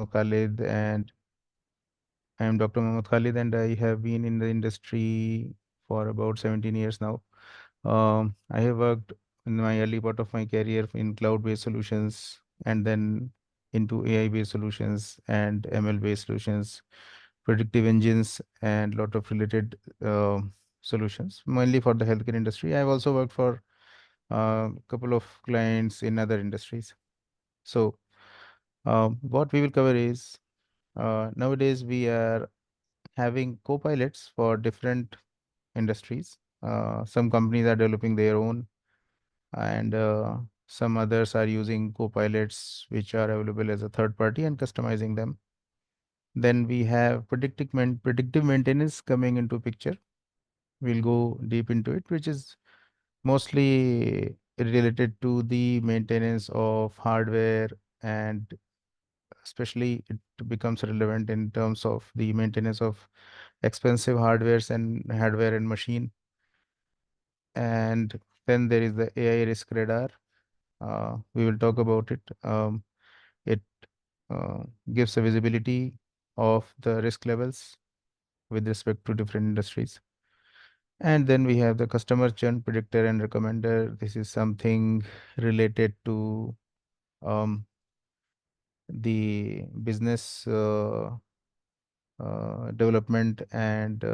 Khalid, and I am Dr. Mohammed Khalid, and I have been in the industry for about 17 years now. I have worked in my early part of my career in cloud-based solutions, and then into AI-based solutions and ML-based solutions, predictive engines, and lot of related solutions, mainly for the healthcare industry. I've also worked for a couple of clients in other industries. So, what we will cover is nowadays we are having copilots for different industries. Some companies are developing their own, and some others are using copilots which are available as a third party and customizing them. Then we have predictive maintenance coming into picture. We'll go deep into it, which is mostly related to the maintenance of hardware, and especially it becomes relevant in terms of the maintenance of expensive hardware and machine. And then there is the AI risk radar. We will talk about it. It gives a visibility of the risk levels with respect to different industries. And then we have the customer churn predictor and recommender. This is something related to um, the business development and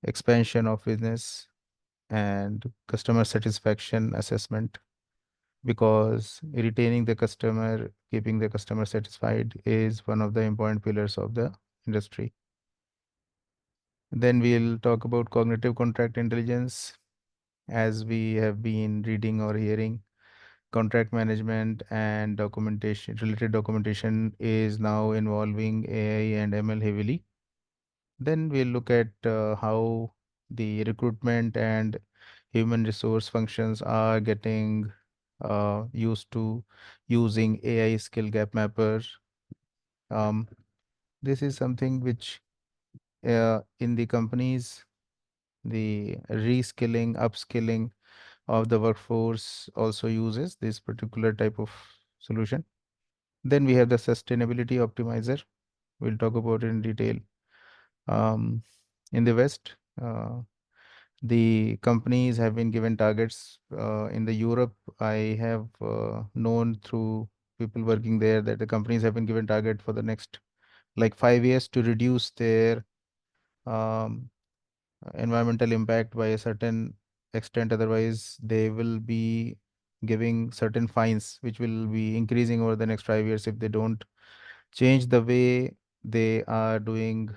expansion of business and customer satisfaction assessment, because retaining the customer, keeping the customer satisfied is one of the important pillars of the industry. Then we'll talk about cognitive contract intelligence. As we have been reading or hearing, contract management and documentation is now involving AI and ML heavily. Then we'll look at how the recruitment and human resource functions are getting used to using AI skill gap mapper. Um, this is something which in the companies, the reskilling, upskilling of the workforce also uses this particular type of solution. Then we have the sustainability optimizer. We'll talk about it in detail. Um, in the West, the companies have been given targets. In the Europe, I have known through people working there that the companies have been given target for the next like 5 years to reduce their um, environmental impact by a certain extent. Otherwise, they will be giving certain fines, which will be increasing over the next 5 years if they don't change the way they are doing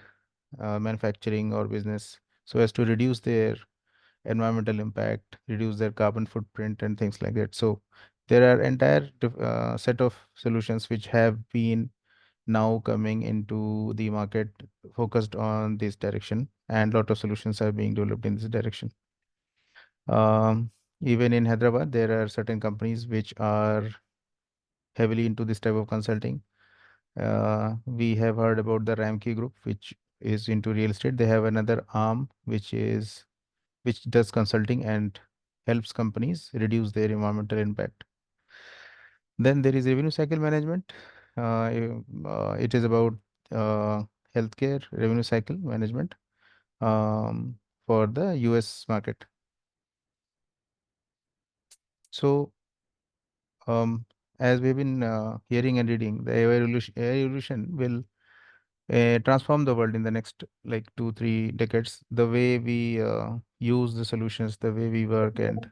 manufacturing or business, so as to reduce their environmental impact, reduce their carbon footprint, and things like that. So there are entire set of solutions which have been now coming into the market focused on this direction, and lot of solutions are being developed in this direction. Um, Even in Hyderabad, there are certain companies which are heavily into this type of consulting. We have heard about the Ramkey Group, which is into real estate. They have another arm which does consulting and helps companies reduce their environmental impact. Then there is revenue cycle management. It is about uh, healthcare revenue cycle management um, for the US market. So, um, as we've been hearing and reading, the AI revolution will transform the world in the next like 2 3 decades. The way we use the solutions, the way we work, and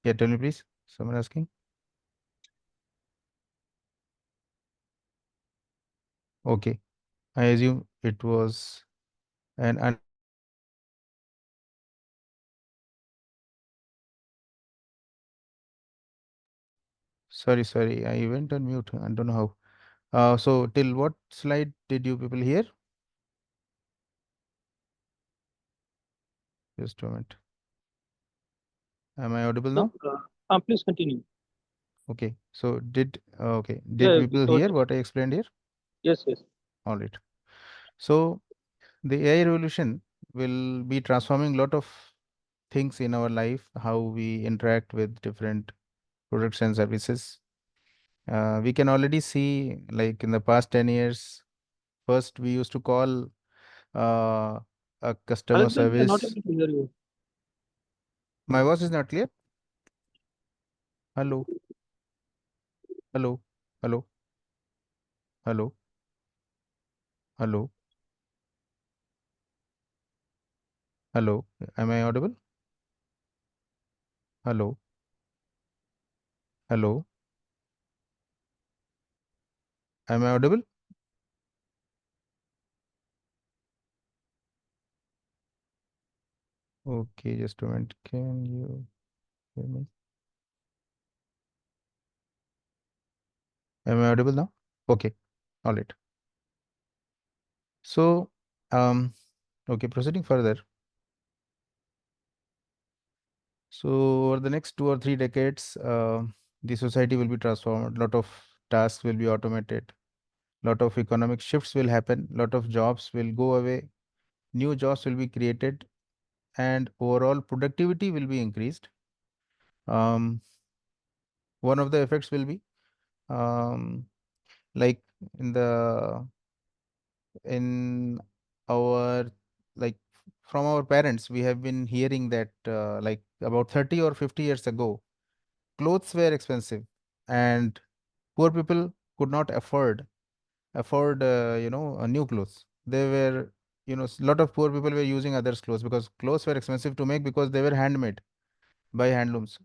yeah, tell me please. Someone asking. Okay, I assume it was an sorry, I went on mute. I don't know how. So till what slide did you people hear? Just a moment. Am I audible So, now? please continue. Okay. So did Yeah, people so hear what I explained here? yes, yes. All right. So the AI revolution will be transforming a lot of things in our life, how we interact with different products and services. We can already see, like in the past 10 years, first we used to call uh, a customer Khalid bhai, we are not service. able to hear you. My voice is not clear. Hello, hello, hello, hello, hello, hello. Am I audible? Hello, hello. Am I audible? Okay, just a minute. Can you hear me? Am I audible now? Okay, all right. So, okay, proceeding further. So, over the next 2 or 3 decades, the society will be transformed. Lot of tasks will be automated. Lot of economic shifts will happen. Lot of jobs will go away. New jobs will be created, and overall productivity will be increased. Um, One of the effects will be um, like in the in our like from our parents, we have been hearing that like about 30 or 50 years ago, clothes were expensive, and poor people could not afford new clothes. They were, a lot of poor people were using others clothes because clothes were expensive to make because they were handmade by handlooms.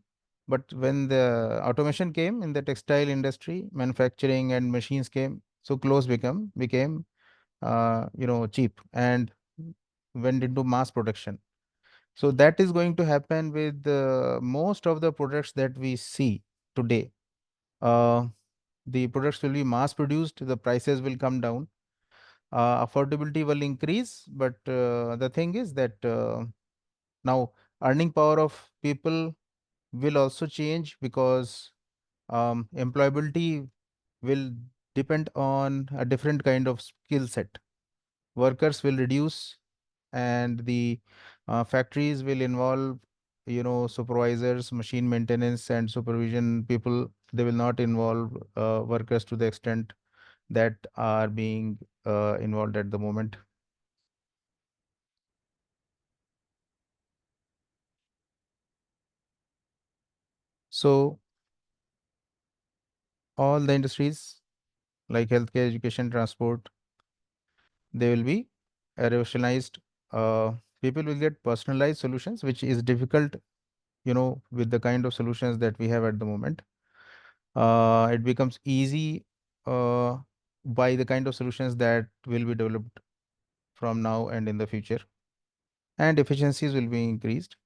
But when the automation came in the textile industry, manufacturing and machines came, so clothes became cheap and went into mass production. So that is going to happen with most of the products that we see today. Uh, the products will be mass produced, the prices will come down, affordability will increase. But the thing is that now earning power of people will also change because employability will depend on a different kind of skill set. Workers will reduce, and the factories will involve, supervisors, machine maintenance, and supervision people. They will not involve workers to the extent that are being involved at the moment. So all the industries like healthcare, education, transport, they will be revolutionized. Uh, People will get personalized solutions, which is difficult, with the kind of solutions that we have at the moment. It becomes easy uh, by the kind of solutions that will be developed from now and in the future, and efficiencies will be increased.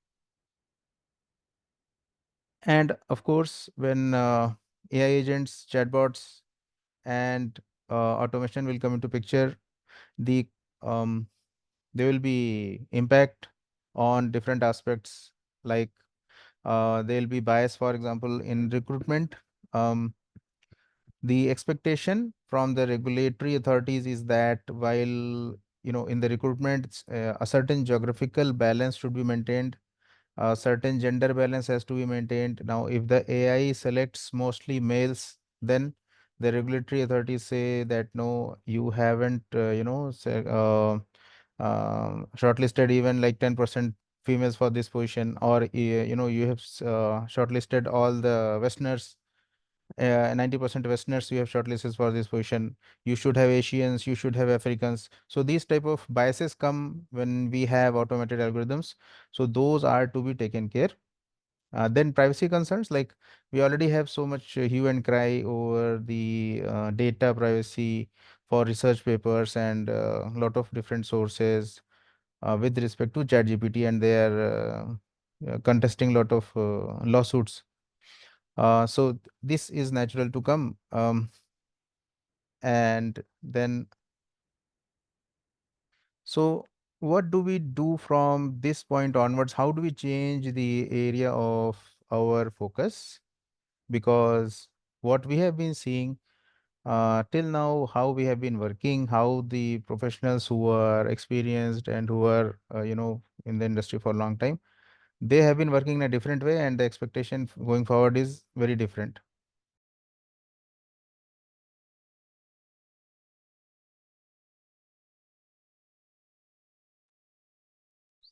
And of course, when AI agents, chatbots, and automation will come into picture, the um, there will be impact on different aspects, like there will be bias, for example, in recruitment. um, the expectation from the regulatory authorities is that while, in the recruitment, a certain geographical balance should be maintained, a certain gender balance has to be maintained. Now if the AI selects mostly males, then the regulatory authorities say that no, you haven't shortlisted even like 10% females for this position, or you have shortlisted all the westerners, 90% Westerners you have shortlisted for this position. You should have Asians, you should have Africans. So these type of biases come when we have automated algorithms. So those are to be taken care. Then privacy concerns, like we already have so much hue and cry over the data privacy for research papers and a lot of different sources with respect to ChatGPT, and they are contesting lot of lawsuits. This is natural to come. And then, so what do we do from this point onwards? How do we change the area of our focus? Because what we have been seeing till now, how we have been working, how the professionals who are experienced and who are, in the industry for a long time, they have been working in a different way, and the expectation going forward is very different.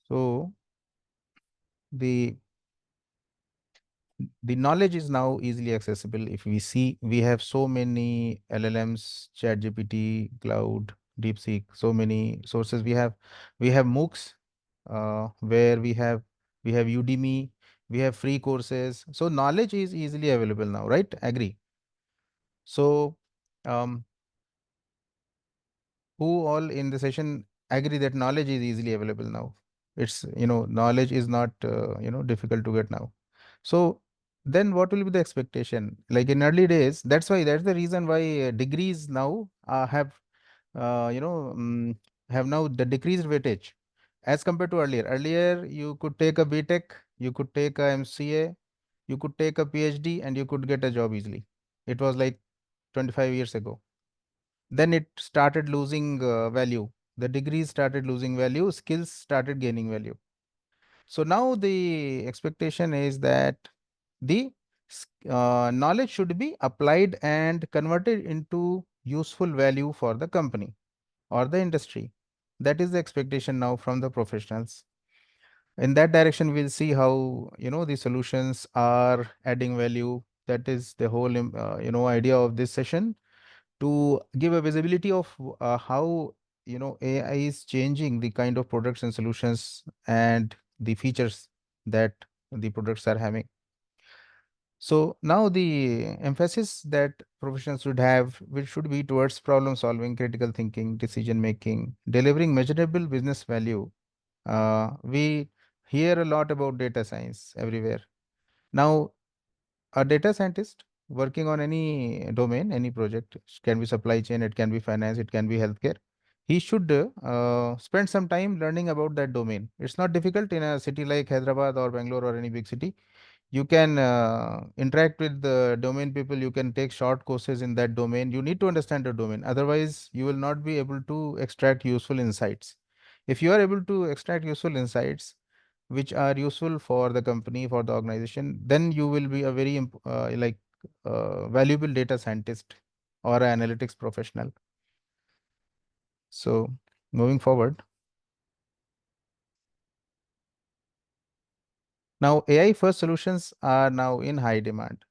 So the the knowledge is now easily accessible. If we see, we have so many LLMs, ChatGPT, Cloud, DeepSeek, so many sources. We have MOOCs, where we have Udemy, we have free courses. So knowledge is easily available now, right? Agree. So um, who all in the session agree that knowledge is easily available now? It's, knowledge is not, difficult to get now. So then what will be the expectation? Like in early days, that's the reason why degrees now uh, you know, um, have now the decreased weightage as compared to earlier. Earlier, you could take a BTech, you could take a MCA, you could take a PhD, and you could get a job easily. It was like 25 years ago. Then it started losing value. The degrees started losing value, skills started gaining value. So now the expectation is that the knowledge should be applied and converted into useful value for the company or the industry. That is the expectation now from the professionals. In that direction, we'll see how, the solutions are adding value. That is the whole idea of this session, to give a visibility of how, AI is changing the kind of products and solutions and the features that the products are having. So now the emphasis that professionals should have, which should be towards problem solving, critical thinking, decision making, delivering measurable business value. We hear a lot about data science everywhere. Now, a data scientist working on any domain, any project, it can be supply chain, it can be finance, it can be healthcare. He should spend some time learning about that domain. It's not difficult in a city like Hyderabad or Bangalore or any big city. You can interact with the domain people. You can take short courses in that domain. You need to understand the domain. Otherwise, you will not be able to extract useful insights. If you are able to extract useful insights, which are useful for the company, for the organization, then you will be a very valuable data scientist or an analytics professional. So moving forward, now AI first solutions are now in high demand.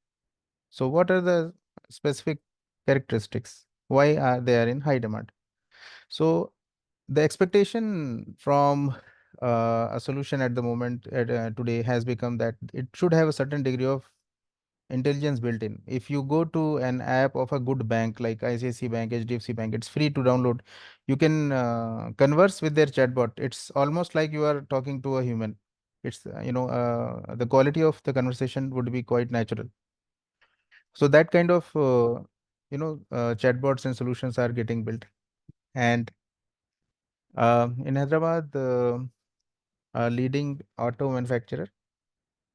So what are the specific characteristics? Why are they are in high demand? So the expectation from a solution at the moment today has become that it should have a certain degree of intelligence built in. If you go to an app of a good bank like ICICI Bank, HDFC Bank, it's free to download. You can converse with their chatbot. It's almost like you are talking to a human. It's the quality of the conversation would be quite natural. So that kind of chatbots and solutions are getting built. And in Hyderabad, a leading auto manufacturer,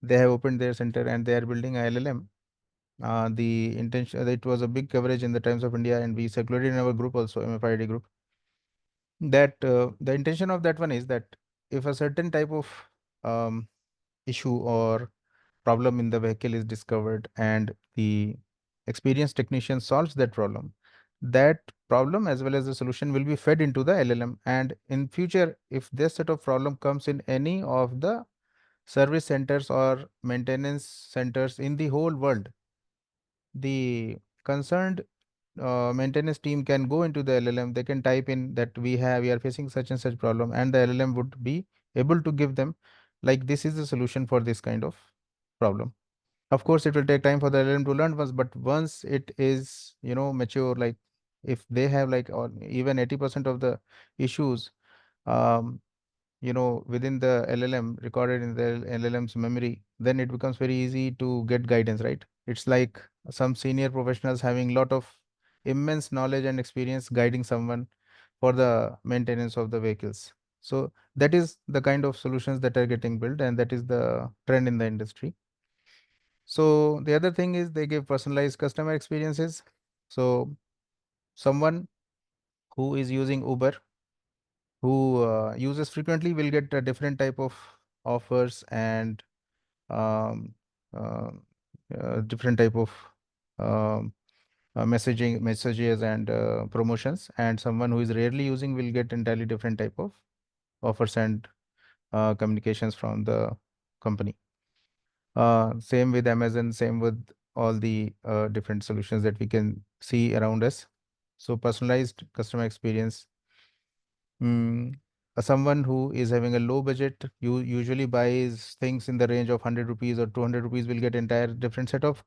they have opened their center and they are building a LLM. The intention, it was a big coverage in the Times of India, and we circulated in our group also, MFID group, that the intention of that one is that if a certain type of um, issue or problem in the vehicle is discovered and the experienced technician solves that problem as well as the solution will be fed into the LLM. And in future, if this set of problem comes in any of the service centers or maintenance centers in the whole world, the concerned maintenance team can go into the LLM. They can type in that we are facing such and such problem, and the LLM would be able to give them like this is the solution for this kind of problem. Of course, it will take time for the LLM to learn once, but once it is, mature, like if they have like or even 80% of the issues, um, within the LLM recorded in the LLM's memory, then it becomes very easy to get guidance, right? It's like some senior professionals having lot of immense knowledge and experience guiding someone for the maintenance of the vehicles. So that is the kind of solutions that are getting built, and that is the trend in the industry. So the other thing is they give personalized customer experiences. So someone who is using Uber, who uses frequently, will get a different type of offers and um, uh, different type of um, messages and promotions. And someone who is rarely using will get entirely different type of offers and communications from the company. Same with Amazon, same with all the different solutions that we can see around us. So personalized customer experience. Mm, Someone who is having a low budget, you usually buys things in the range of 100 rupees or 200 rupees, will get entire different set of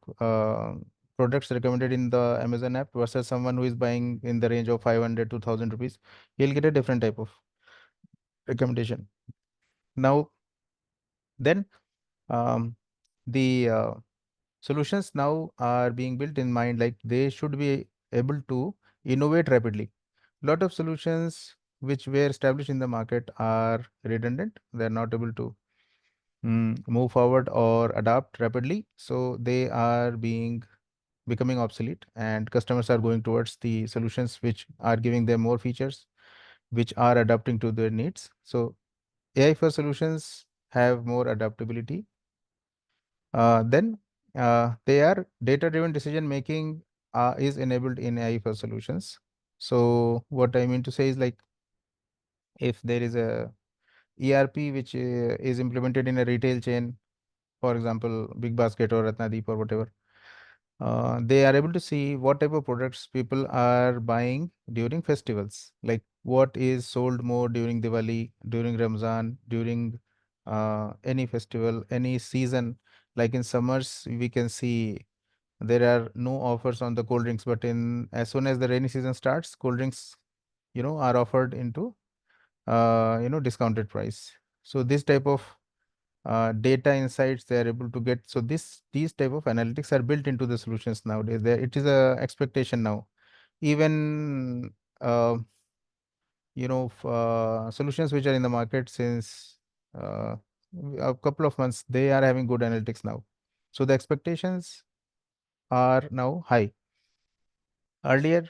products recommended in the Amazon app, versus someone who is buying in the range of 500 to 1000 rupees, he'll get a different type of recommendation. Now, then um, the solutions now are being built in mind, like they should be able to innovate rapidly. Lot of solutions which were established in the market are redundant. They're not able to move forward or adapt rapidly. So they are being becoming obsolete, and customers are going towards the solutions which are giving them more features, which are adapting to their needs. So AI for solutions have more adaptability. Then they are data-driven decision making is enabled in AI for solutions. So what I mean to say is, like, if there is a ERP which is implemented in a retail chain, for example, Big Basket or Ratnadeep or whatever, they are able to see what type of products people are buying during festivals, like what is sold more during Diwali, during Ramzan, during any festival, any season. Like in summers, we can see there are no offers on the cold drinks, but in as soon as the rainy season starts, cold drinks, are offered into discounted price. So this type of data insights they are able to get. So these type of analytics are built into the solutions nowadays. There it is a expectation now. Even uh, solutions which are in the market since uh, a couple of months, they are having good analytics now. So the expectations are now high. Earlier,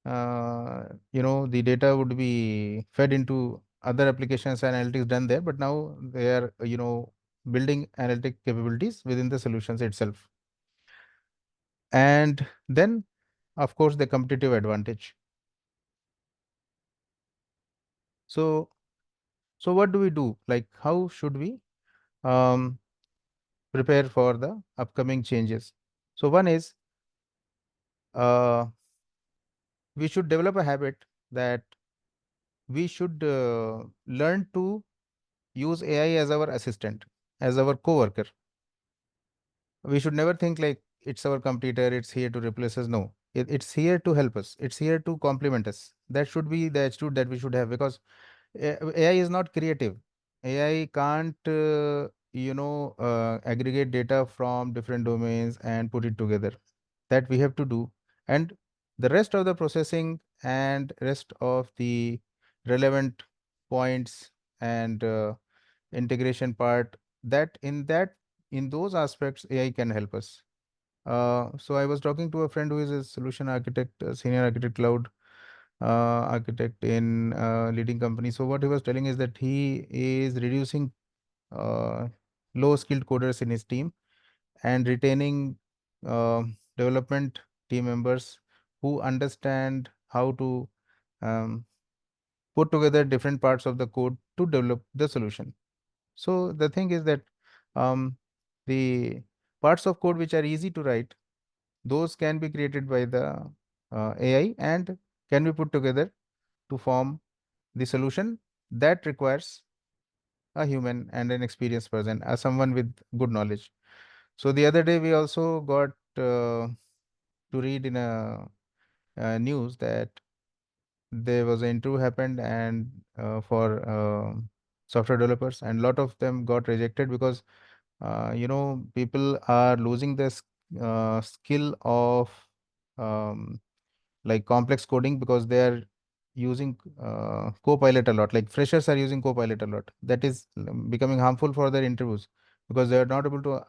the data would be fed into other applications and analytics done there, but now they are, building analytic capabilities within the solutions itself. And then, of course, the competitive advantage. So, so what do we do? Like, how should we um, prepare for the upcoming changes? So, one is uh, we should develop a habit that we should learn to use AI as our assistant, as our coworker. We should never think like it's our competitor, it's here to replace us. No, it's here to help us, it's here to complement us. That should be the attitude that we should have, because AI is not creative. AI can't aggregate data from different domains and put it together. That we have to do. And the rest of the processing and rest of the relevant points and integration part, that in those aspects AI can help us. So I was talking to a friend who is a solution architect, a senior architect, cloud architect in leading company. So what he was telling is that he is reducing uh, low skilled coders in his team and retaining uh, development team members who understand how to um, put together different parts of the code to develop the solution. So the thing is that um, the parts of code which are easy to write, those can be created by the AI and can be put together to form the solution that requires a human and an experienced person, as someone with good knowledge. So the other day we also got to read in a news that there was an interview happened and for software developers, and a lot of them got rejected because people are losing this skill of um, like complex coding, because they are using Copilot a lot. Like freshers are using Copilot a lot. That is becoming harmful for their interviews, because they are not able to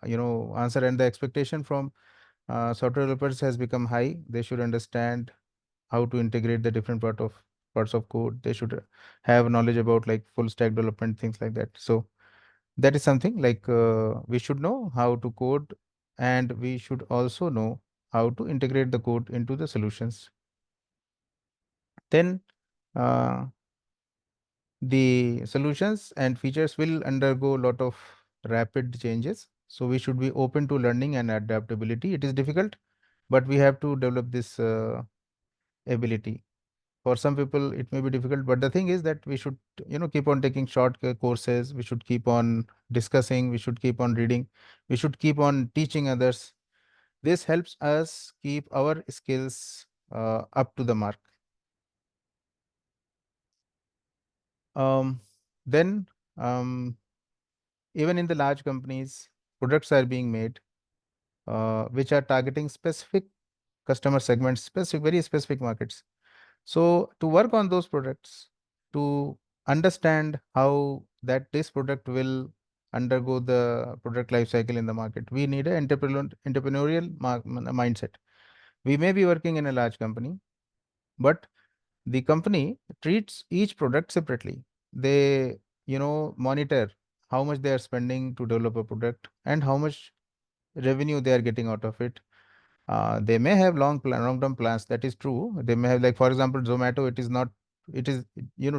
answer, and the expectation from software developers has become high. They should understand how to integrate the different parts of code. They should have knowledge about like full stack development, things like that. So that is something like we should know how to code, and we should also know how to integrate the code into the solutions. Then uh, The solutions and features will undergo a lot of rapid changes. So we should be open to learning and adaptability. It is difficult, but we have to develop this ability. For some people, it may be difficult, but the thing is that we should, keep on taking short courses. We should keep on discussing. We should keep on reading. We should keep on teaching others. This helps us keep our skills up to the mark. Um, then, um, even in the large companies, products are being made which are targeting specific customer segments, specific, very specific markets. So, to work on those products, to understand how that this product will undergo the product life cycle in the market, we need an entrepreneurial mindset. We may be working in a large company, but the company treats each product separately. They, monitor how much they are spending to develop a product and how much revenue they are getting out of it. They may have long-term plans. That is true. They may have, like, for example, Zomato. It is not. It is,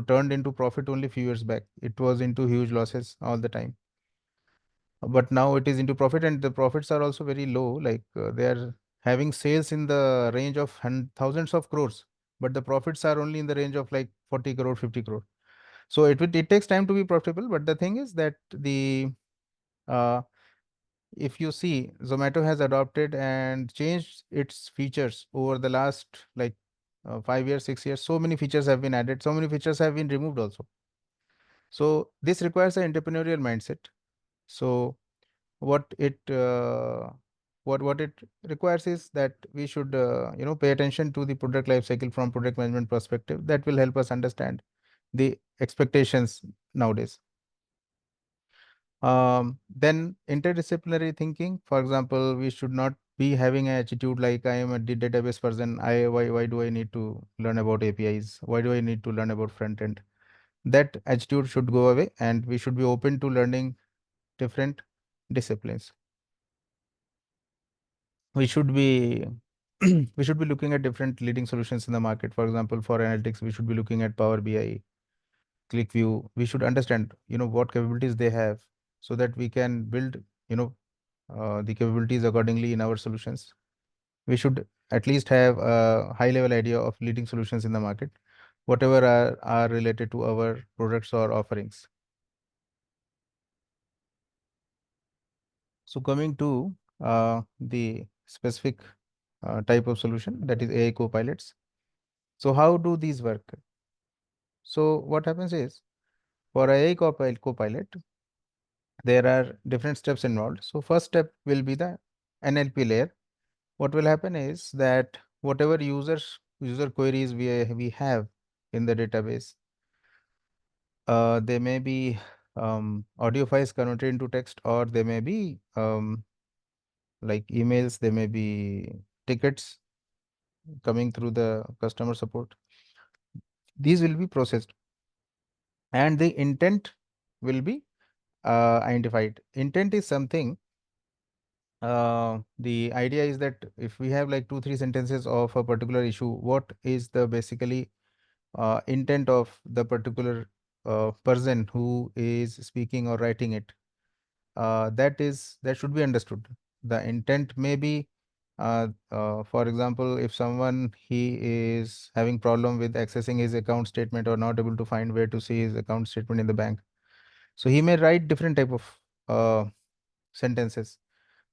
turned into profit only few years back. It was into huge losses all the time, but now it is into profit, and the profits are also very low. Like, they are having sales in the range of thousands of crores, but the profits are only in the range of like 40 crore, 50 crore. So it takes time to be profitable. But the thing is that uh, if you see, Zomato has adopted and changed its features over the last, like, 5 years, 6 years. So many features have been added, so many features have been removed also. So this requires an entrepreneurial mindset. So what it what it requires is that we should, pay attention to the product life cycle from product management perspective. That will help us understand the expectations nowadays. Then interdisciplinary thinking, for example, we should not be having an attitude like I am a database person. Why do I need to learn about APIs? Why do I need to learn about front end? That attitude should go away, and we should be open to learning different disciplines. We should be we should be looking at different leading solutions in the market. For example, for analytics, we should be looking at Power BI, ClickView. We should understand, what capabilities they have, so that we can build, the capabilities accordingly in our solutions. We should at least have a high level idea of leading solutions in the market, whatever are related to our products or offerings. So coming to the specific type of solution, that is AI copilots. So how do these work? So what happens is, for AI copilot, there are different steps involved. So first step will be the NLP layer. What will happen is that whatever user queries we have in the database, they may be audio files converted into text, or they may be like emails, they may be tickets coming through the customer support. These will be processed, and the intent will be identified. Intent is something. The idea is that if we have like 2 3 sentences of a particular issue, what is the basically intent of the particular person who is speaking or writing it, that should be understood. The intent may be, for example, if someone he is having problem with accessing his account statement or not able to find where to see his account statement in the bank, so he may write different type of sentences,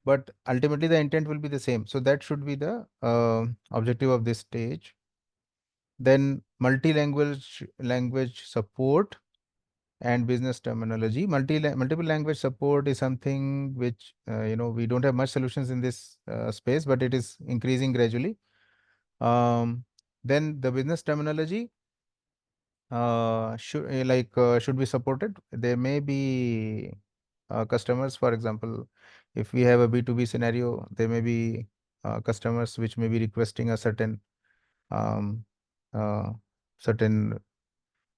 but ultimately the intent will be the same. So that should be the objective of this stage. Then multiple language support and business terminology. Multiple language support is something which, we don't have much solutions in this space, but it is increasing gradually. Then the business terminology should be supported. There may be customers, for example, if we have a B2B scenario, there may be customers which may be requesting a um, uh, certain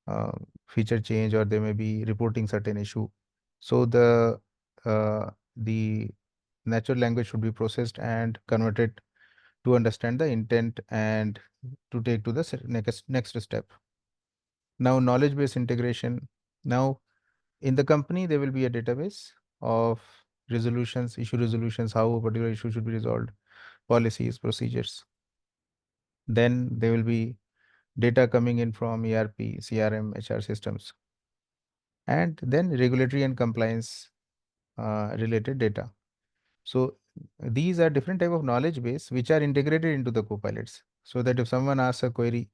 uh, feature change, or they may be reporting certain issue. So the natural language should be processed and converted to understand the intent and to take to the next step. Now, knowledge based integration. Now, in the company, there will be a database of resolutions, issue resolutions, how a particular issue should be resolved, policies, procedures. Then there will be data coming in from ERP, CRM, HR systems, and then regulatory and compliance related data. So these are different type of knowledge base which are integrated into the copilots, so that if someone asks a query,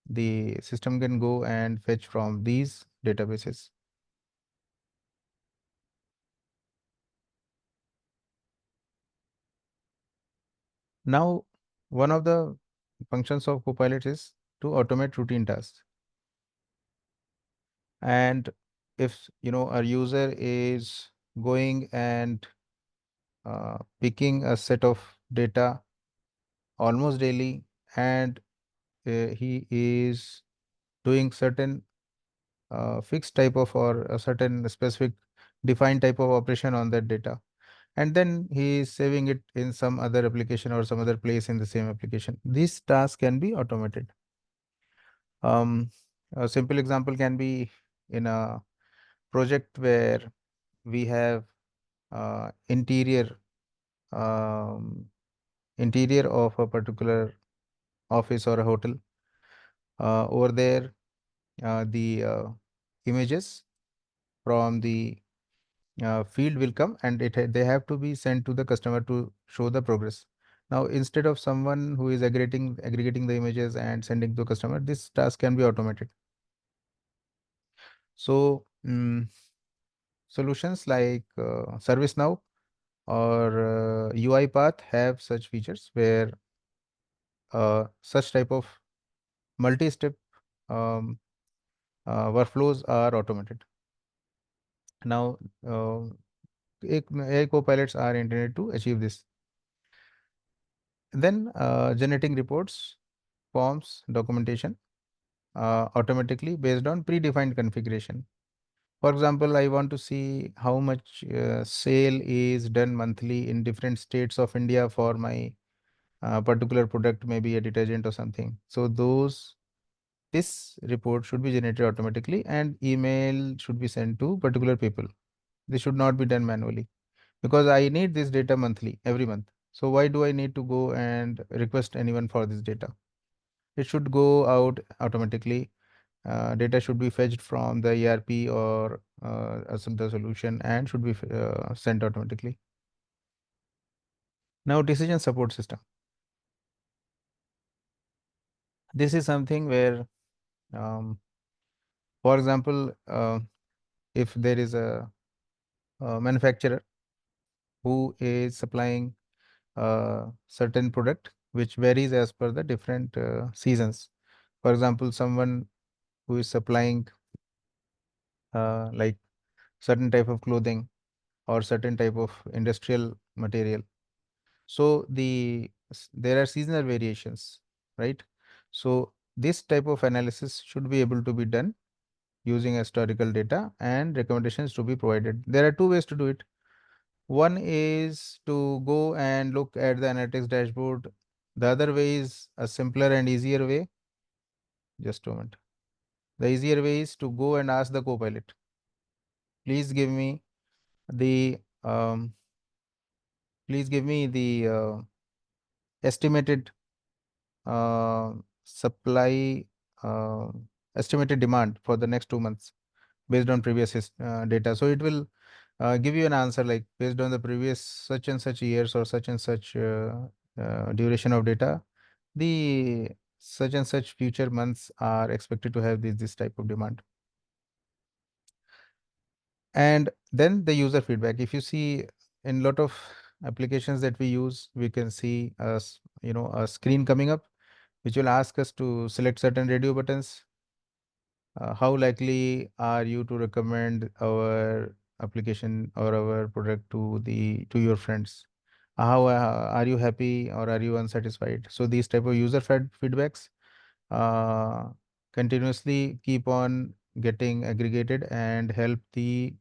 the system can go and fetch from these databases. Now, one of the functions of Copilot is to automate routine tasks. And if a user is going and picking a set of data almost daily, and he is doing certain fixed type of or a certain specific defined type of operation on that data, and then he is saving it in some other application or some other place in the same application, this task can be automated. Um, a simple example can be in a project where we have interior um, interior of a particular office or a hotel. Over there, the images from the field will come, and they have to be sent to the customer to show the progress. Now, instead of someone who is aggregating the images and sending to customer, this task can be automated. So, solutions like ServiceNow or UiPath have such features where such type of multi-step um, workflows are automated. Now, AI copilots are intended to achieve this. Then, generating reports, forms, documentation automatically based on predefined configuration. For example, I want to see how much sale is done monthly in different states of India for my particular product, maybe a detergent or something. So this report should be generated automatically, and email should be sent to particular people. This should not be done manually, because I need this data monthly, every month. So why do I need to go and request anyone for this data? It should go out automatically. Data should be fetched from the ERP or the solution, and should be sent automatically. Now, decision support system. This is something where, um, for example, if there is a manufacturer who is supplying a certain product which varies as per the different seasons. For example, someone who is supplying like certain type of clothing or certain type of industrial material. So there are seasonal variations, right? So this type of analysis should be able to be done using historical data, and recommendations to be provided. There are two ways to do it. One is to go and look at the analytics dashboard. The other way is a simpler and easier way. Just a moment. The easier way is to go and ask the copilot, please give me the estimated supply, uh, estimated demand for the next 2 months based on previous data. So it will give you an answer like, based on the previous such and such years or such and such duration of data, the such and such future months are expected to have this type of demand. And then the user feedback. If you see in lot of applications that we use, we can see a screen coming up which will ask us to select certain radio buttons. How likely are you to recommend our application or our product to your friends? How are you happy or are you unsatisfied? So these type of user feedbacks uh, continuously keep on getting aggregated and help the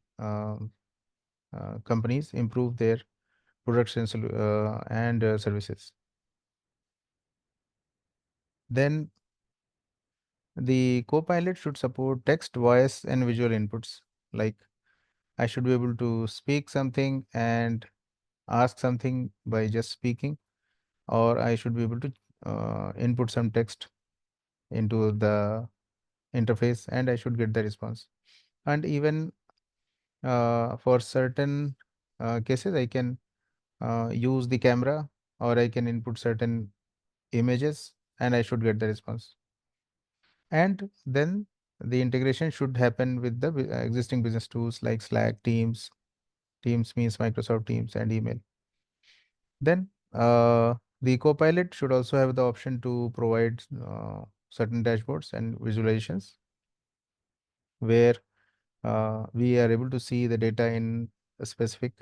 companies improve their products and services. Then The Copilot should support text, voice, and visual inputs. Like I should be able to speak something and ask something by just speaking, or I should be able to input some text into the interface and I should get the response. And even for certain cases, I can use the camera or I can input certain images and I should get the response. And then the integration should happen with the existing business tools like Slack, Teams. Teams means Microsoft Teams and email. Then the Copilot should also have the option to provide certain dashboards and visualizations where we are able to see the data in a specific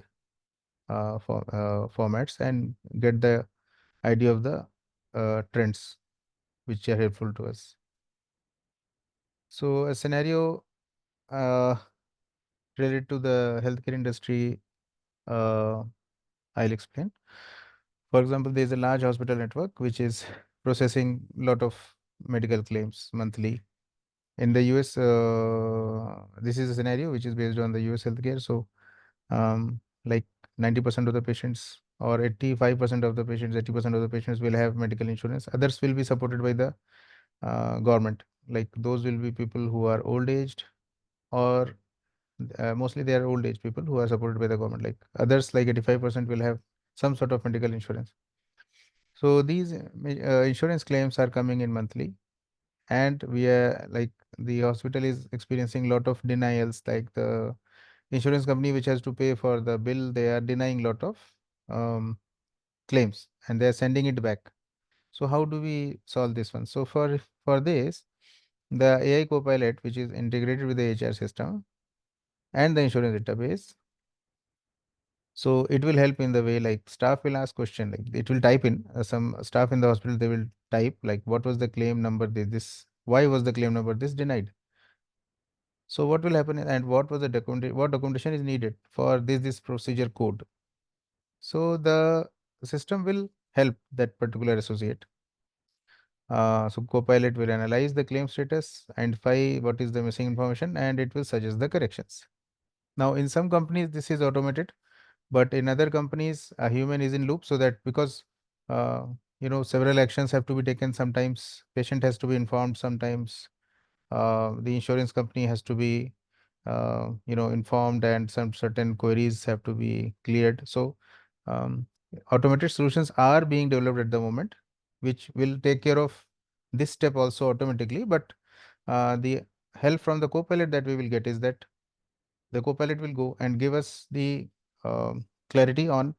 formats and get the idea of the trends which are helpful to us. So a scenario uh, related to the healthcare industry, uh, I'll explain. For example, there is a large hospital network which is processing lot of medical claims monthly. In the US, this is a scenario which is based on the US healthcare. So, like 90% of the patients or 85% of the patients, 80% of the patients will have medical insurance. Others will be supported by the government. Like those will be people who are old aged or mostly they are old age people who are supported by the government. Like others, like 85% will have some sort of medical insurance. So these insurance claims are coming in monthly, and we are like the hospital is experiencing lot of denials. Like the insurance company which has to pay for the bill, they are denying lot of um, claims, and they are sending it back. So how do we solve this one? So for this, the AI Copilot, which is integrated with the HR system and the insurance database, so it will help in the way like staff will ask question, like it will type in some staff in the hospital, they will type like what was the claim number this, why was the claim number this denied. So what will happen and what was the what documentation is needed for this procedure code. So the system will help that particular associate. So Copilot will analyze the claim status, identify what is the missing information, and it will suggest the corrections. Now, in some companies, this is automated, but in other companies a human is in loop, so that because uh, several actions have to be taken. Sometimes patient has to be informed, sometimes the insurance company has to be informed, and some certain queries have to be cleared. So um, automated solutions are being developed at the moment which will take care of this step also automatically. But the help from the copilot that we will get is that the copilot will go and give us the clarity on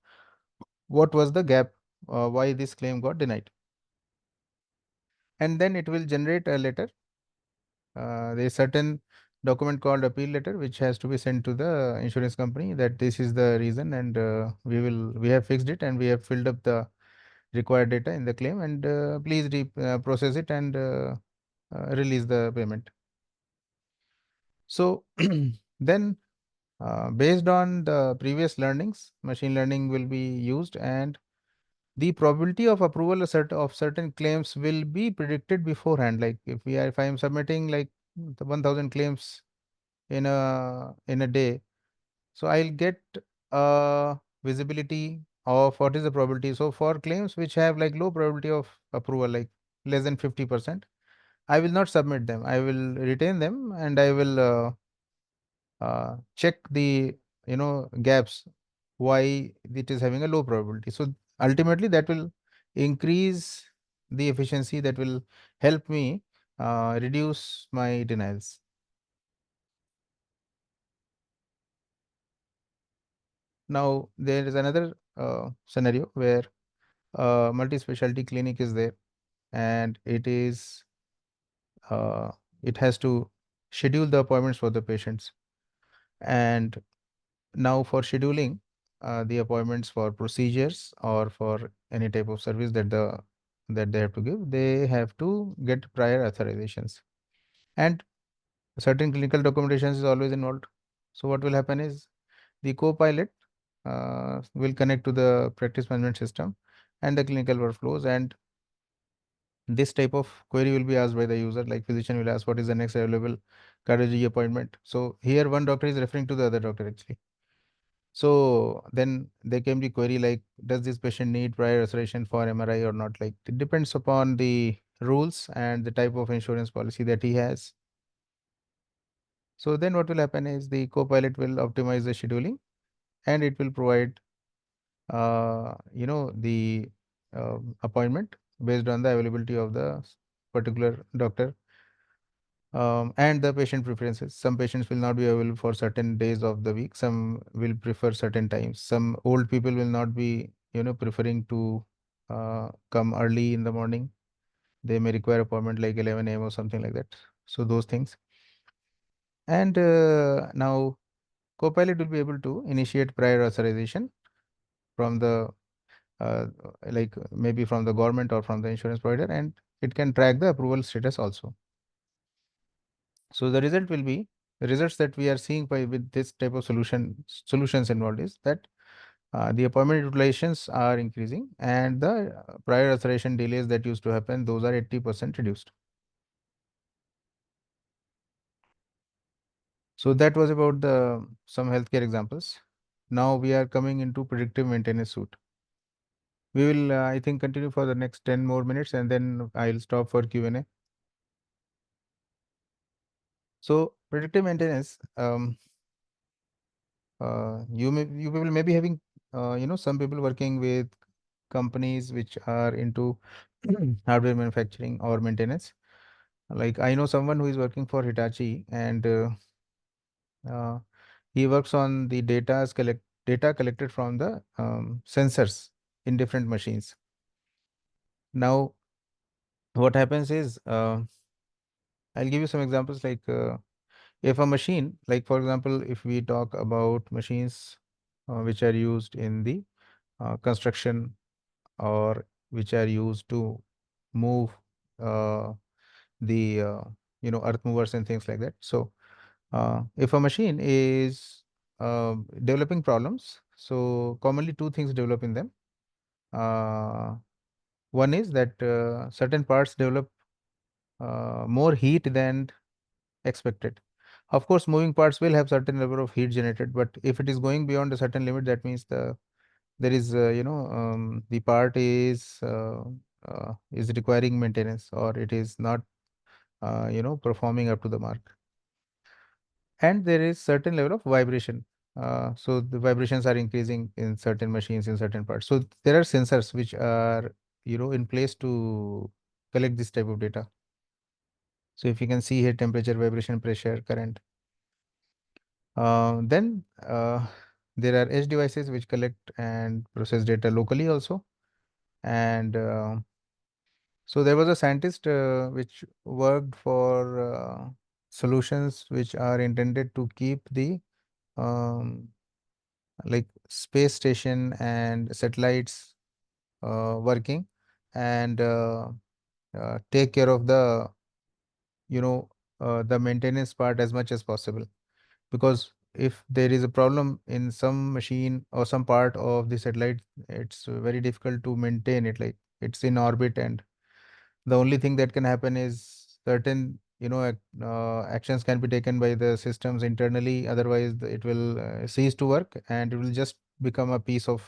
what was the gap, why this claim got denied. And then it will generate a letter. There is certain document called appeal letter which has to be sent to the insurance company that this is the reason, and we have fixed it and we have filled up the required data in the claim, and please process it and release the payment. So then based on the previous learnings, machine learning will be used, and the probability of approval of certain claims will be predicted beforehand. Like if I am submitting like the 1000 claims in a day, so I'll get a visibility of what is the probability. So for claims which have like low probability of approval, like less than 50%, I will not submit them. I will retain them and I will check the gaps why it is having a low probability. So ultimately that will increase the efficiency, that will help me reduce my denials. Now there is another scenario where multi-specialty clinic is there, and uh, it has to schedule the appointments for the patients. And now for scheduling the appointments for procedures or for any type of service that they have to give, they have to get prior authorizations, and certain clinical documentations is always involved. So what will happen is the co-pilot will connect to the practice management system and the clinical workflows, and This type of query will be asked by the user, like physician will ask what is the next available cardiology appointment. So here one doctor is referring to the other doctor actually. So then there can be query like, does this patient need prior authorization for MRI or not? Like it depends upon the rules and the type of insurance policy that he has. So then what will happen is the Copilot will optimize the scheduling and it will provide, the appointment based on the availability of the particular doctor, and the patient preferences. Some patients will not be available for certain days of the week. Some will prefer certain times. Some old people will not be, preferring to come early in the morning. They may require appointment like 11 a.m. or something like that. So those things. And now Copilot will be able to initiate prior authorization from the like maybe from the government or from the insurance provider, and it can track the approval status also. So the result will be the results that we are seeing by with this type of solutions involved is that the appointment utilizations are increasing and the prior authorization delays that used to happen, those are 80% reduced. So that was about the some healthcare examples. Now we are coming into predictive maintenance suite. We will, I think, continue for the next 10 more minutes and then I'll stop for Q&A. So predictive maintenance, you people may be having, some people working with companies which are into hardware manufacturing or maintenance. Like I know someone who is working for Hitachi, and uh, he works on the data collected from the sensors in different machines. Now, what happens is, I'll give you some examples. Like if a machine, like for example, if we talk about machines which are used in the construction, or which are used to move uh, the earth movers and things like that. So if a machine is developing problems, so commonly two things develop in them. uh, One is that certain parts develop more heat than expected. Of course, moving parts will have certain level of heat generated, but if it is going beyond a certain limit, that means there is the part is requiring maintenance, or it is not performing up to the mark. And there is certain level of vibration. So the vibrations are increasing in certain machines in certain parts. So there are sensors which are in place to collect this type of data. So if you can see here, temperature, vibration, pressure, current. Then there are edge devices which collect and process data locally also. And so there was a scientist which worked for solutions which are intended to keep the um, like space station and satellites working, and take care of you know the maintenance part as much as possible. Because if there is a problem in some machine or some part of the satellite, it's very difficult to maintain it. Like it's in orbit, and the only thing that can happen is certain actions can be taken by the systems internally. Otherwise it will cease to work and it will just become a piece of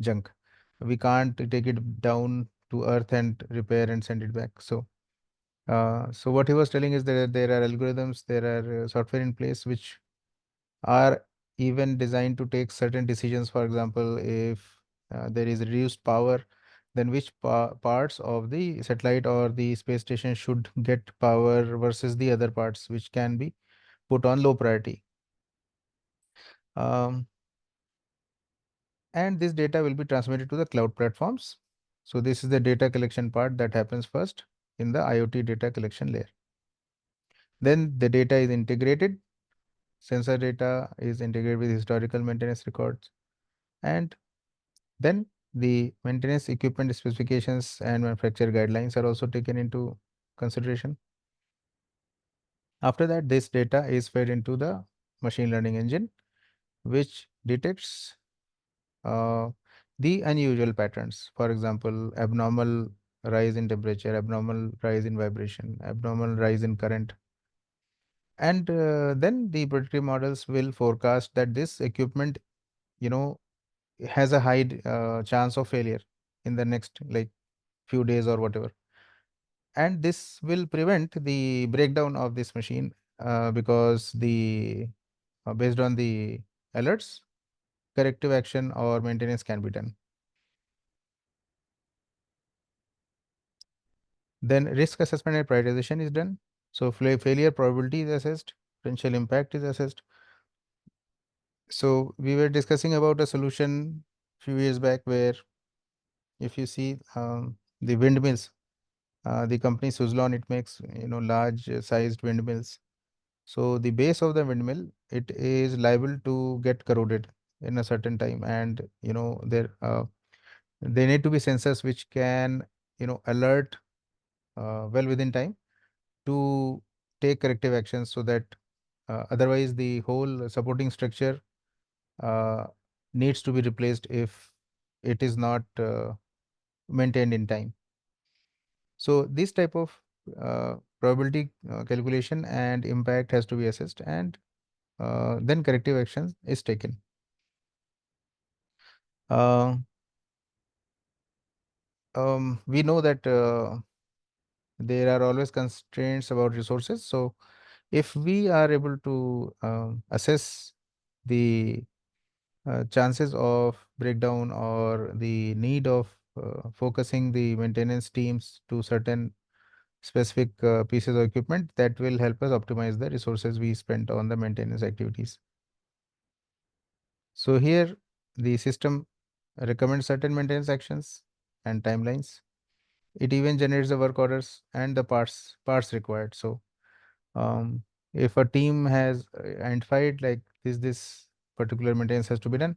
junk. We can't take it down to earth and repair and send it back. So so what he was telling is that there are algorithms, there are software in place which are even designed to take certain decisions. For example, if there is reduced power, then which parts of the satellite or the space station should get power versus the other parts which can be put on low priority. Um, and this data will be transmitted to the cloud platforms. So this is the data collection part that happens first in the IoT data collection layer. Then the data is integrated. Sensor data is integrated with historical maintenance records, and then the maintenance equipment specifications and manufacturer guidelines are also taken into consideration. After that, this data is fed into the machine learning engine, which detects uh, the unusual patterns. For example, abnormal rise in temperature, abnormal rise in vibration, abnormal rise in current. And then the predictive models will forecast that this equipment, you know, has a high chance of failure in the next like few days or whatever. And this will prevent the breakdown of this machine because the based on the alerts, corrective action or maintenance can be done. Then risk assessment and prioritization is done. So failure probability is assessed, potential impact is assessed. So we were discussing about a solution few years back where if you see the windmills, the company Suzlon, it makes large sized windmills. So the base of the windmill, it is liable to get corroded in a certain time, and there need to be sensors which can alert well within time to take corrective actions so that otherwise the whole supporting structure uh, needs to be replaced if it is not maintained in time. So this type of probability calculation and impact has to be assessed, and then corrective action is taken. Uh, we know that there are always constraints about resources. So if we are able to assess the chances of breakdown or the need of focusing the maintenance teams to certain specific pieces of equipment, that will help us optimize the resources we spent on the maintenance activities. So here the system recommends certain maintenance actions and timelines. It even generates the work orders and the parts required. So if a team has identified like this particular maintenance has to be done,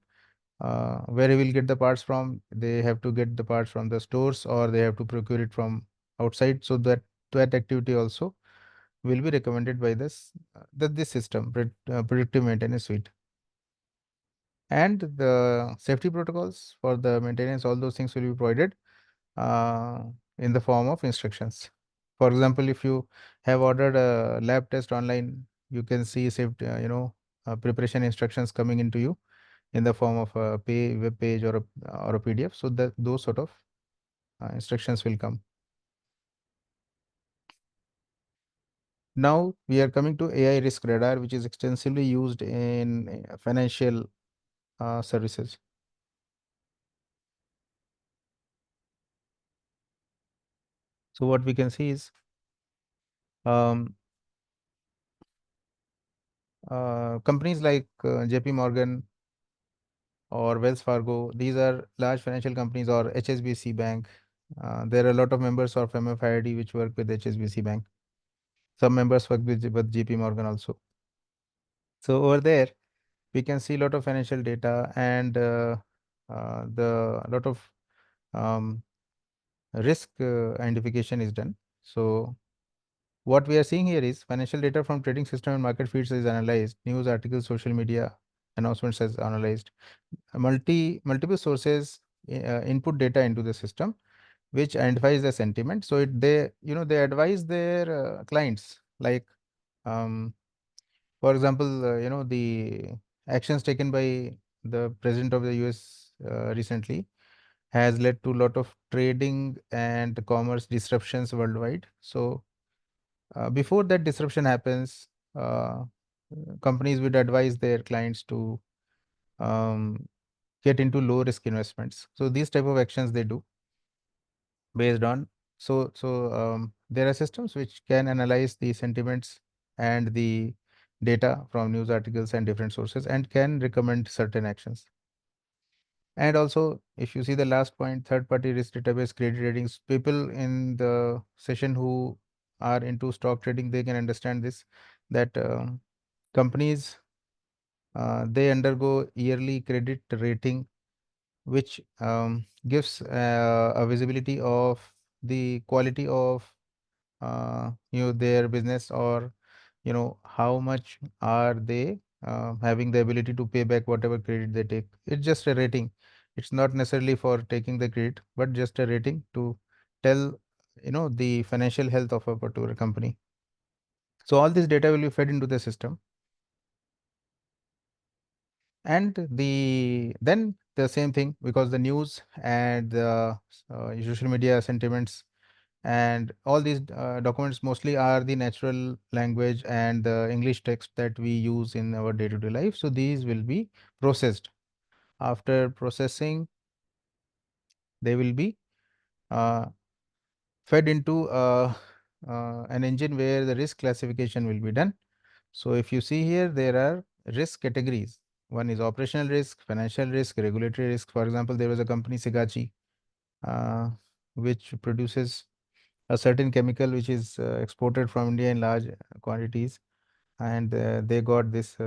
where he will get the parts from, they have to get the parts from the stores or they have to procure it from outside. So that activity also will be recommended by this system, predictive maintenance suite. And the safety protocols for the maintenance, all those things will be provided uh, in the form of instructions. For example, if you have ordered a lab test online, you can see safety, preparation instructions coming into you in the form of a web page or a PDF. So that those sort of instructions will come. Now we are coming to AI risk radar, which is extensively used in financial services. So what we can see is um, companies like JP Morgan or Wells Fargo. These are large financial companies, or HSBC Bank. There are a lot of members of MFID which work with HSBC Bank. Some members work with JP Morgan also. So over there, we can see a lot of financial data and the lot of um, risk identification is done. So what we are seeing here is financial data from trading system and market feeds is analyzed, news articles, social media announcements is analyzed, multiple sources input data into the system which identifies the sentiment. So they advise their clients like um, for example, the actions taken by the president of the US recently has led to a lot of trading and commerce disruptions worldwide. So before that disruption happens, companies would advise their clients to um, get into low risk investments. So these type of actions they do based on. So there are systems which can analyze the sentiments and the data from news articles and different sources and can recommend certain actions. And also, if you see the last point, third party risk database credit ratings, people in the session who are into stock trading, they can understand this, that companies they undergo yearly credit rating which gives a visibility of the quality of their business, or how much are they having the ability to pay back whatever credit they take. It's just a rating. It's not necessarily for taking the credit, but just a rating to tell, the financial health of a particular company. So all this data will be fed into the system, and then the same thing, because the news and the social media sentiments and all these documents mostly are the natural language and the English text that we use in our day-to-day life. So these will be processed. After processing, they will be uh, fed into an engine where the risk classification will be done. So if you see here, there are risk categories. One is operational risk, financial risk, regulatory risk. For example, there was a company, Sigachi, uh, which produces a certain chemical which is exported from India in large quantities, and they got this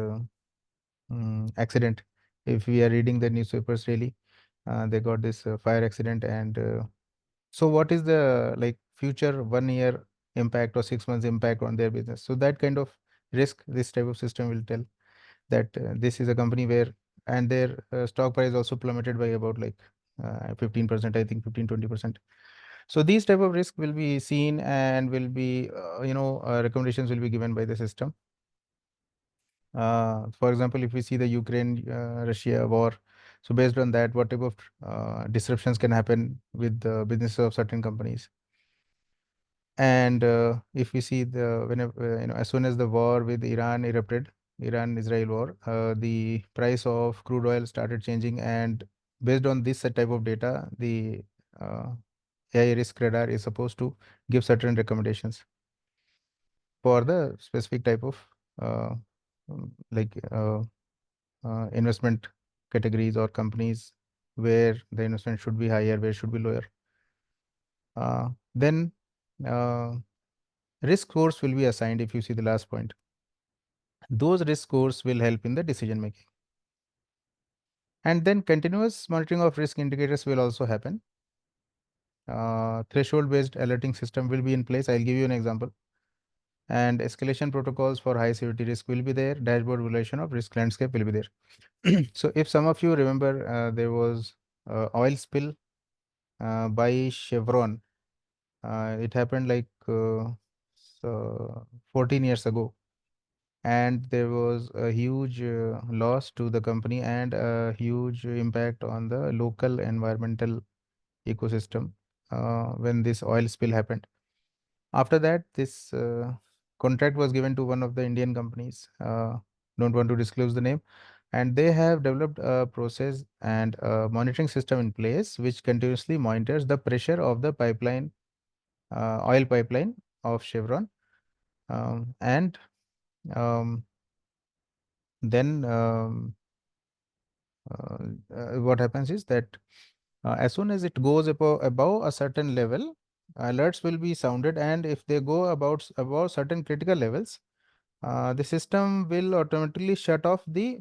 accident. If we are reading the newspapers really, they got this fire accident, and so what is the like future 1 year impact or 6 months impact on their business? So that kind of risk, this type of system will tell that this is a company where, and their stock price also plummeted by about like 15%, I think 15-20%. So these type of risk will be seen and will be, recommendations will be given by the system. For example, if we see the Ukraine Russia war, so based on that, what type of disruptions can happen with the business of certain companies. And if we see the whenever as soon as the war with Iran erupted, Iran-Israel war, the price of crude oil started changing, and based on this type of data, the uh, AI risk radar is supposed to give certain recommendations for the specific type of uh, like investment categories or companies where the investment should be higher, where should be lower. Then uh, risk scores will be assigned. If you see the last point, those risk scores will help in the decision making. And then continuous monitoring of risk indicators will also happen. Threshold based alerting system will be in place. I'll give you an example. And escalation protocols for high severity risk will be there. Dashboard evaluation of risk landscape will be there. So if some of you remember, there was oil spill by Chevron. It happened like 14 years ago, and there was a huge loss to the company and a huge impact on the local environmental ecosystem when this oil spill happened. After that, this contract was given to one of the Indian companies. Don't want to disclose the name. And they have developed a process and a monitoring system in place which continuously monitors the pressure of the pipeline, oil pipeline of Chevron. And um, then uh, what happens is that as soon as it goes above a certain level, alerts will be sounded, and if they go above certain critical levels, the system will automatically shut off the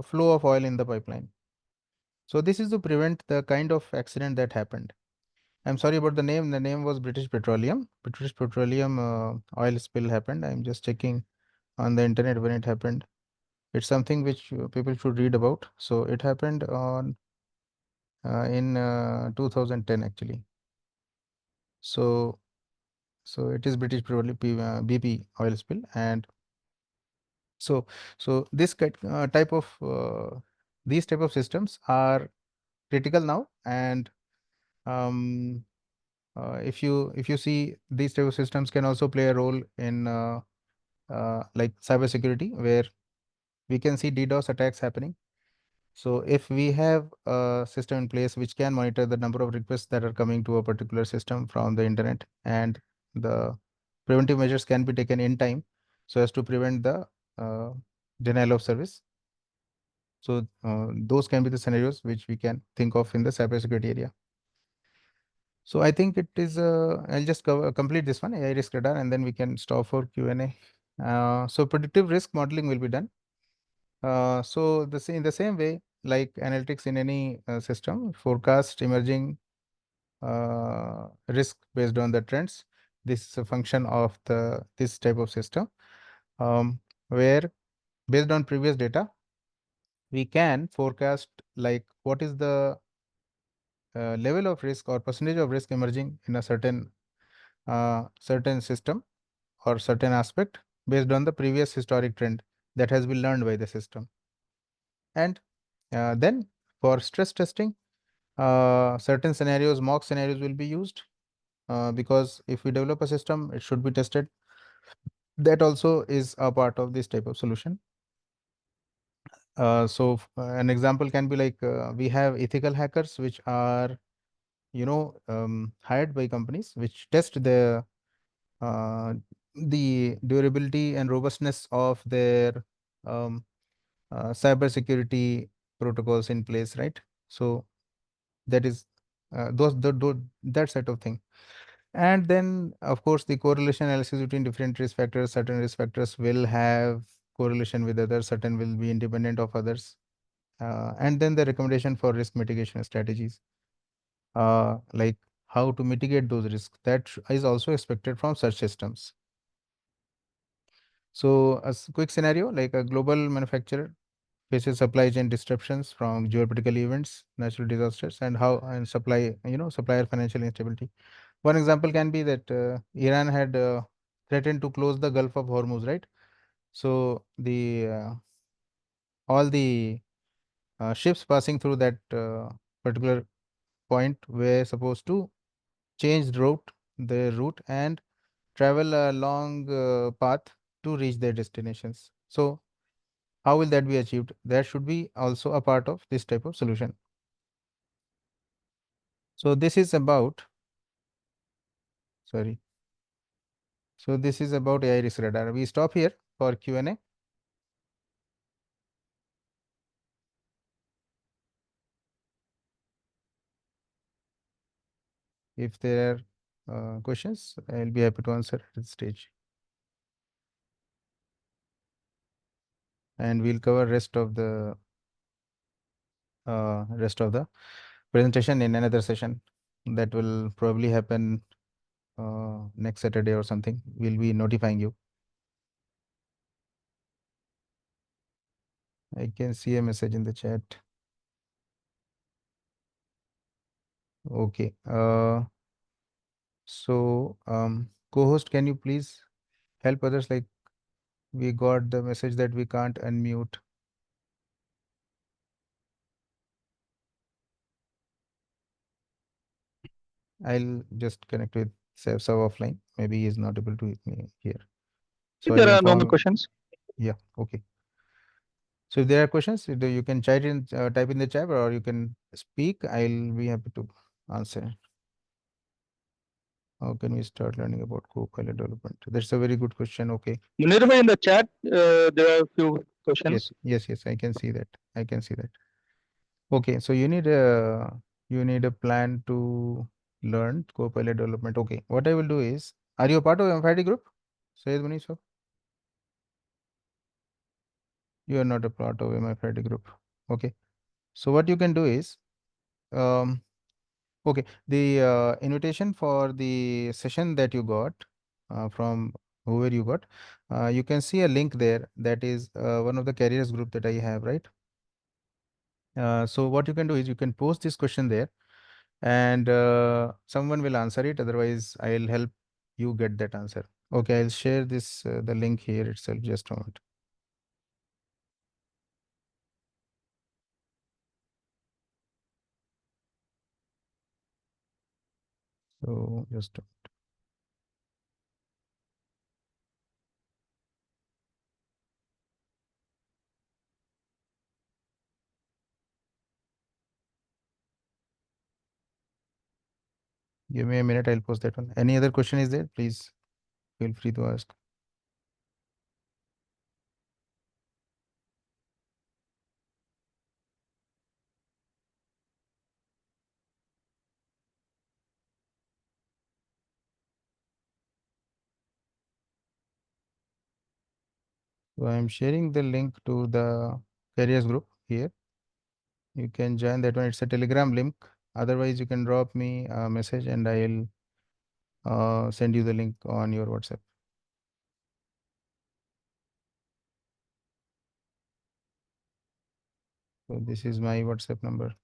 flow of oil in the pipeline. So this is to prevent the kind of accident that happened. I'm sorry about the name. The name was British Petroleum. British Petroleum oil spill happened. I'm just checking on the internet when it happened. It's something which people should read about. So it happened on in 2010 actually. So it is British Petroleum BP oil spill, and so type of these type of systems are critical now. And um, if you see, these type of systems can also play a role in like cybersecurity, where we can see DDoS attacks happening. So if we have a system in place which can monitor the number of requests that are coming to a particular system from the internet, and the preventive measures can be taken in time so as to prevent the uh, denial of service. So those can be the scenarios which we can think of in the cybersecurity area. So I think it is, I'll just complete this one, AI risk radar, and then we can stop for Q&A. So predictive risk modeling will be done. So in the same way, like analytics in any system, forecast emerging risk based on the trends. This is a function of this type of system, where based on previous data, we can forecast like what is the level of risk or percentage of risk emerging in a certain system or certain aspect based on the previous historic trend that has been learned by the system. And then for stress testing, certain scenarios, mock scenarios will be used, because if we develop a system, it should be tested. That also is a part of this type of solution. An example can be like, we have ethical hackers which are, hired by companies which test uh, the durability and robustness of their um, cyber security protocols in place, right? So that is that set of thing. And then, of course, the correlation analysis between different risk factors. Certain risk factors will have correlation with others, certain will be independent of others. And then the recommendation for risk mitigation strategies, like how to mitigate those risks. That is also expected from such systems. So, a quick scenario, like a global manufacturer faces supply chain disruptions from geopolitical events, natural disasters, and supplier financial instability. One example can be that Iran had threatened to close the Gulf of Hormuz, right? So the all the ships passing through that particular point were supposed to change their route, and travel a long path to reach their destinations. So how will that be achieved? That should be also a part of this type of solution. So this is about, sorry. So this is about AI risk radar. We stop here for Q&A. If there are questions, I'll be happy to answer at this stage. And we'll cover rest of the presentation in another session that will probably happen next Saturday or something. We'll be notifying you. I can see a message in the chat. Okay. Co-host, can you please help others? Like, we got the message that we can't unmute. I'll just connect with Sav offline. Maybe he is not able to hear. So I'll There are no more inform. questions. Yeah. Okay. So if there are questions, you can type in the chat, or you can speak. I'll be happy to answer. How can we start learning about Copilot development? That's a very good question. Okay. Munir, in the chat, there are a few questions. Yes, yes, yes. I can see that. I can see that. Okay. So you need a plan to learn Copilot development. Okay. What I will do is, are you a part of MFID group? Sayed Munir, sir? You are not a part of MFID group. Okay. So what you can do is, um, okay, the invitation for the session that you got from whoever you got, you can see a link there. That is one of the carriers group that I have, right? So what you can do is you can post this question there, and someone will answer it. Otherwise, I'll help you get that answer. Okay, I'll share the link here itself. Just a moment. So just give me a minute. I'll post that one. Any other question is there? Please feel free to ask. So I'm sharing the link to the carriers group here. You can join that one. It's a Telegram link. Otherwise, you can drop me a message and I'll send you the link on your WhatsApp. So this is my WhatsApp number.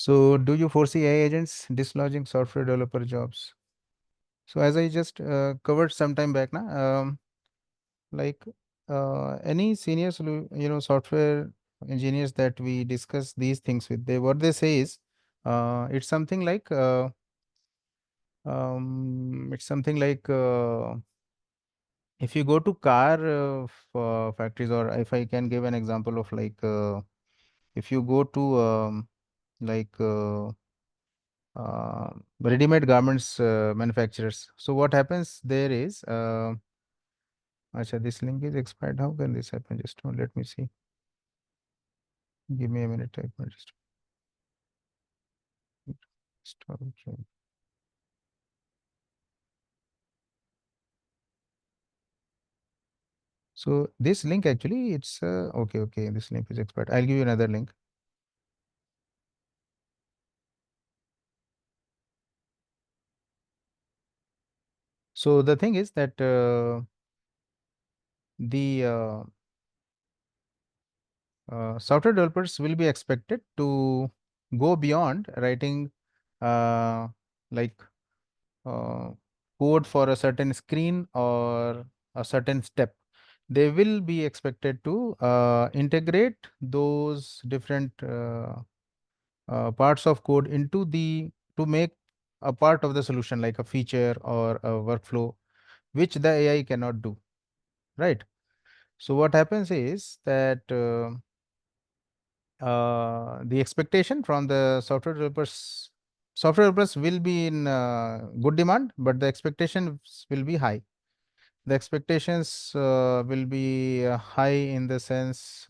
So, do you foresee AI agents dislodging software developer jobs? So, as I just covered some time back now, like any senior software engineers that we discuss these things with, they what they say is, it's something like it's something like if you go to car factories, or if I can give an example of like if you go to like uh, ready-made garments manufacturers. So what happens there is, acha, this link is expired. How can this happen? Just let me see. Give me a minute. I can just stop sharing. So this link actually, it's okay. Okay, this link is expired. I'll give you another link. So the thing is that the software developers will be expected to go beyond writing uh, like uh, code for a certain screen or a certain step. They will be expected to integrate those different parts of code into the to make a part of the solution, like a feature or a workflow, which the AI cannot do, right? So what happens is that the expectation from the software developers will be in good demand, but the expectations will be high. The expectations will be high in the sense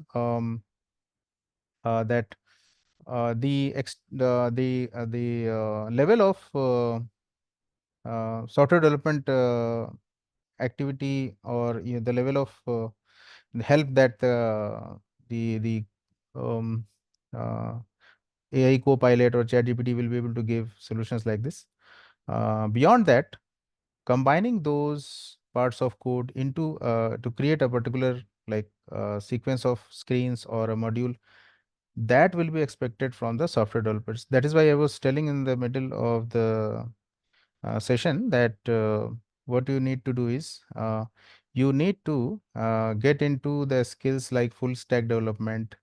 that the level of software development activity, or the level of the help that the um, uh, AI Copilot or ChatGPT will be able to give solutions like this. Beyond that, combining those parts of code into to create a particular like sequence of screens or a module, that will be expected from the software developers. That is why I was telling in the middle of the session that what you need to do is you need to get into the skills like full stack development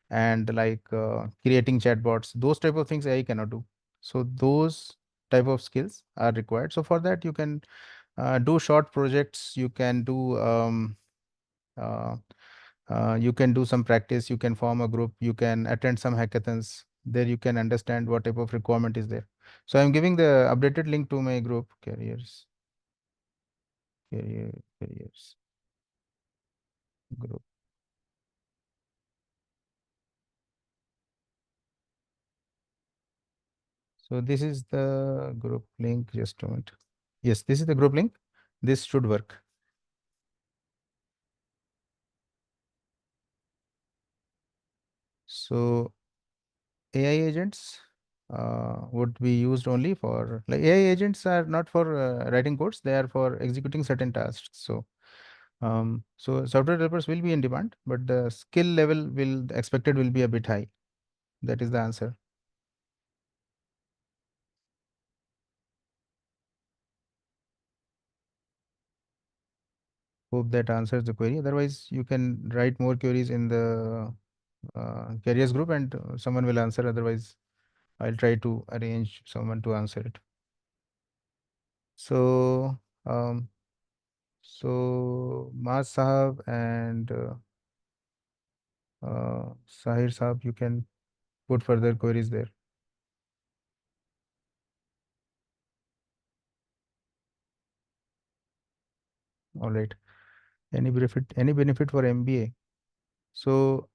and like creating chatbots. Those type of things AI cannot do. So those type of skills are required. So for that you can do short projects, uh, you can do some practice, you can form a group, you can attend some hackathons. There you can understand what type of requirement is there. So I'm giving the updated link to my group, careers group. So this is the group link. Just a moment. Yes, this is the group link. This should work. So AI agents would be used only for, like, AI agents are not for writing codes, they are for executing certain tasks. So software developers will be in demand, but the skill level will expected will be a bit high. That is the answer. Hope that answers the query. Otherwise, you can write more queries in the careers group, and someone will answer. Otherwise, I'll try to arrange someone to answer it. So, um, Maaz Sahab and Sahir Sahab, you can put further queries there. All right. Any benefit for MBA? So,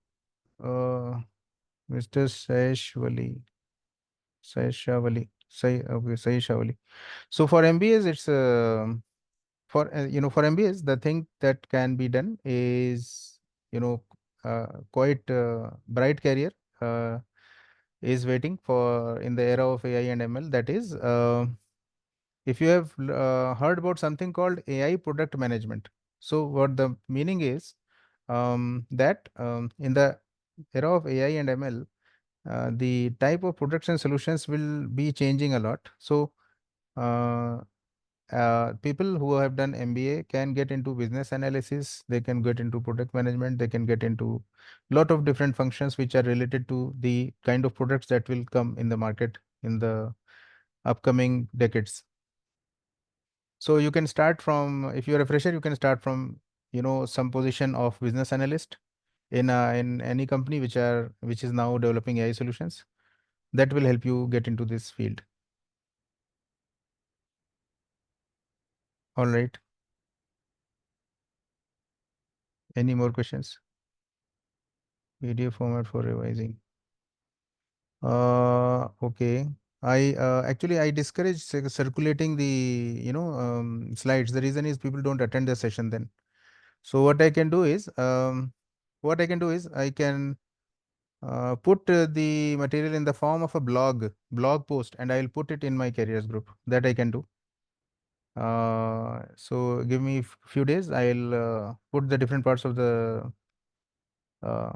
Mr. Saish Shawali. So for MBAs, it's for MBAs, the thing that can be done is, quite bright career uh, is waiting for in the era of AI and ML. That is, if you have heard about something called AI product management. So what the meaning is, that in the era of AI and ML, the type of products and solutions will be changing a lot. So uh, people who have done MBA can get into business analysis, they can get into product management, they can get into lot of different functions which are related to the kind of products that will come in the market in the upcoming decades. So you can start from, if you're a fresher, you can start from, some position of business analyst in any company which is now developing AI solutions. That will help you get into this field. All right. Any more questions? PDF format for revising. Okay. I discourage circulating the slides. The reason is people don't attend the session then. So what I can do is I can put the material in the form of a blog post, and I'll put it in my careers group. That I can do. So give me few days. I'll put the different parts of the uh,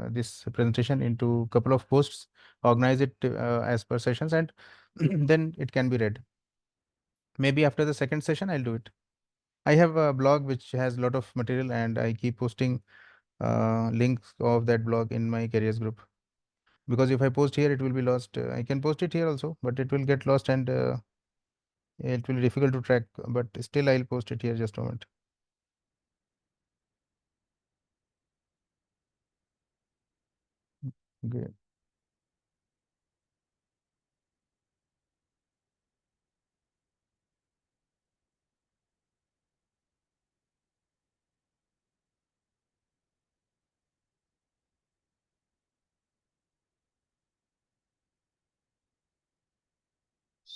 this presentation into couple of posts, organize it as per sessions, and then it can be read. Maybe after the second session, I'll do it. I have a blog which has a lot of material, and I keep posting links of that blog in my careers group. Because if I post here, it will be lost. I can post it here also, but it will get lost, and it will be difficult to track. But still, I'll post it here. Just a moment. Okay.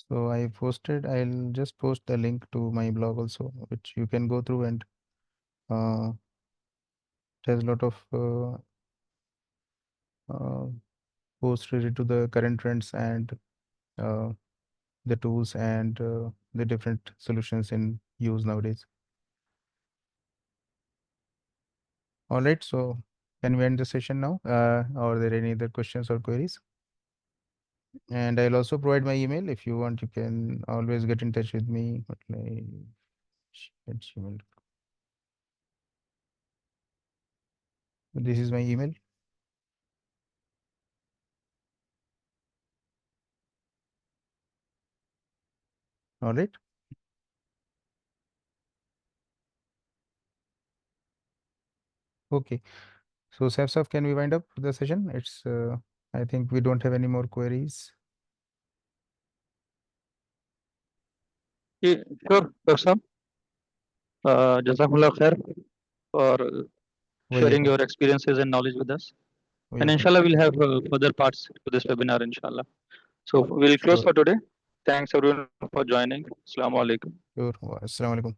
So I'll just post the link to my blog also, which you can go through, and uh, it has a lot of uh, posts related to the current trends and uh, the tools and the different solutions in use nowadays. All right, so can we end the session now? Are there any other questions or queries? And I'll also provide my email. If you want, you can always get in touch with me. At Gmail. This is my email. All right. Okay. So, Safsaf, can we wind up the session? I think we don't have any more queries. Yeah, sure, Dr. Sam. Jazakumullah khair for sharing Welcome. your experiences and knowledge with us. And Welcome. inshallah, we'll have further parts to this webinar, inshallah. So we'll close Sure. for today. Thanks everyone for joining. Assalamu alaikum. Sure. Assalamu alaikum.